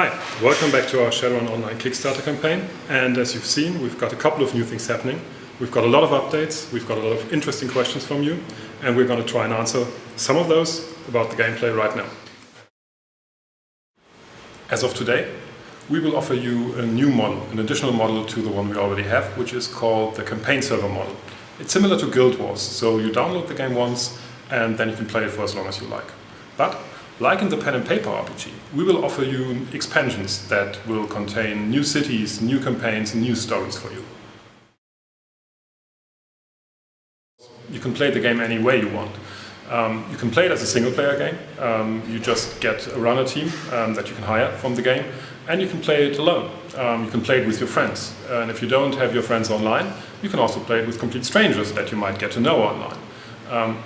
Hi, welcome back to our Shadowrun Online Kickstarter campaign, and as you've seen, we've got a couple of new things happening. We've got a lot of updates, we've got a lot of interesting questions from you, and we're going to try and answer some of those about the gameplay right now. As of today, we will offer you a new model, an additional model to the one we already have, which is called the campaign server model. It's similar to Guild Wars, so you download the game once and then you can play it for as long as you like. But like in the pen and paper RPG, we will offer you expansions that will contain new cities, new campaigns, and new stories for you. You can play the game any way you want. You can play it as a single-player game. You just get a runner team that you can hire from the game, and you can play it alone. You can play it with your friends. And if you don't have your friends online, you can also play it with complete strangers that you might get to know online.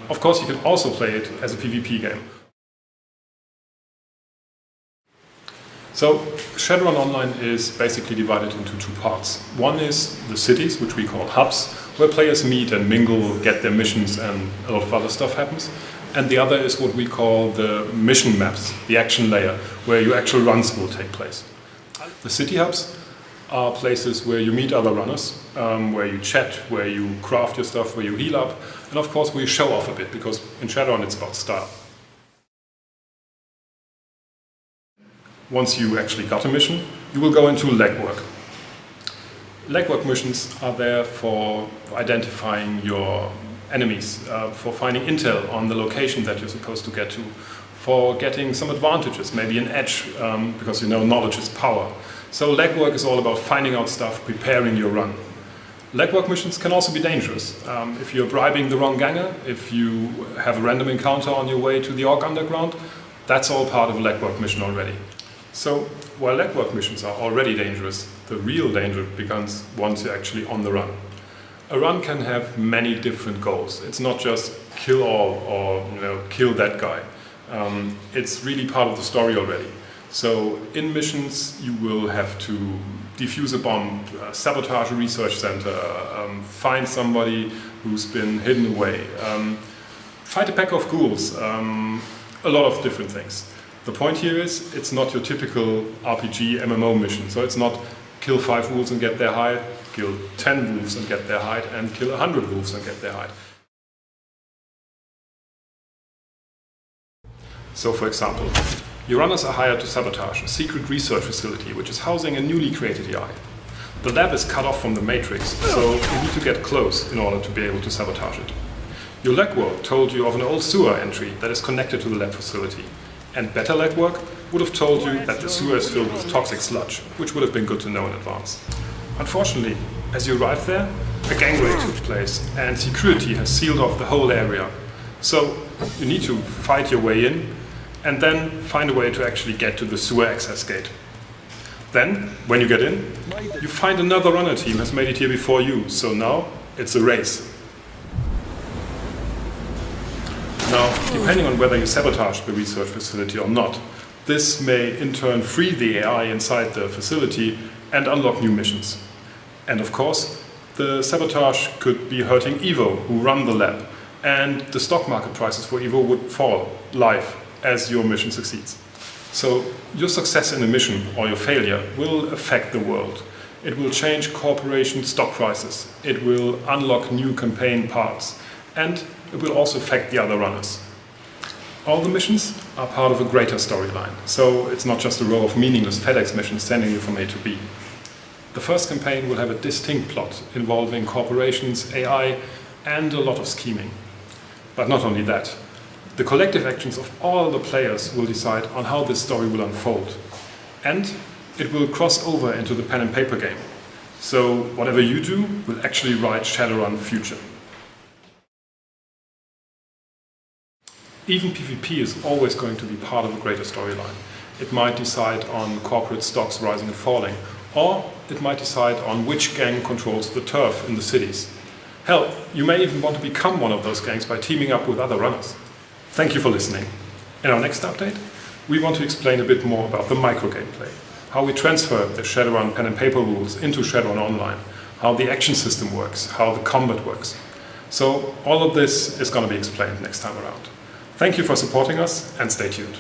Of course, you can also play it as a PvP game. So, Shadowrun Online is basically divided into two parts. One is the cities, which we call hubs, where players meet and mingle, get their missions, and a lot of other stuff happens. And the other is what we call the mission maps, the action layer, where your actual runs will take place. The city hubs are places where you meet other runners, where you chat, where you craft your stuff, where you heal up, and of course where you show off a bit, because in Shadowrun it's about style. Once you actually got a mission, you will go into legwork. Legwork missions are there for identifying your enemies, for finding intel on the location that you're supposed to get to, for getting some advantages, maybe an edge, because you know knowledge is power. So legwork is all about finding out stuff, preparing your run. Legwork missions can also be dangerous. If you're bribing the wrong ganger, if you have a random encounter on your way to the Orc Underground, that's all part of a legwork mission already. So, while legwork missions are already dangerous, the real danger begins once you're actually on the run. A run can have many different goals. It's not just kill all or kill that guy. It's really part of the story already. So, in missions you will have to defuse a bomb, sabotage a research center, find somebody who's been hidden away, fight a pack of ghouls, a lot of different things. The point here is, it's not your typical RPG MMO mission, so it's not kill 5 wolves and get their hide, kill 10 wolves and get their hide, and kill 100 wolves and get their hide. So for example, your runners are hired to sabotage a secret research facility which is housing a newly created AI. The lab is cut off from the matrix, so you need to get close in order to be able to sabotage it. Your legwork told you of an old sewer entry that is connected to the lab facility. And better legwork would have told you that the sewer is filled with toxic sludge, which would have been good to know in advance. Unfortunately, as you arrive there, a gang raid took place and security has sealed off the whole area. So you need to fight your way in and then find a way to actually get to the sewer access gate. Then, when you get in, you find another runner team has made it here before you, so now it's a race. Now, depending on whether you sabotage the research facility or not, this may in turn free the AI inside the facility and unlock new missions. And of course, the sabotage could be hurting Evo, who run the lab, and the stock market prices for Evo would fall live as your mission succeeds. So, your success in a mission or your failure will affect the world. It will change corporation stock prices, it will unlock new campaign parts, and it will also affect the other runners. All the missions are part of a greater storyline, so it's not just a row of meaningless FedEx missions sending you from A to B. The first campaign will have a distinct plot involving corporations, AI, and a lot of scheming. But not only that, the collective actions of all the players will decide on how this story will unfold. And it will cross over into the pen and paper game. So whatever you do will actually write Shadowrun future. Even PvP is always going to be part of a greater storyline. It might decide on corporate stocks rising and falling, or it might decide on which gang controls the turf in the cities. Hell, you may even want to become one of those gangs by teaming up with other runners. Thank you for listening. In our next update, we want to explain a bit more about the micro gameplay, how we transfer the Shadowrun pen and paper rules into Shadowrun Online, how the action system works, how the combat works. So all of this is going to be explained next time around. Thank you for supporting us and stay tuned.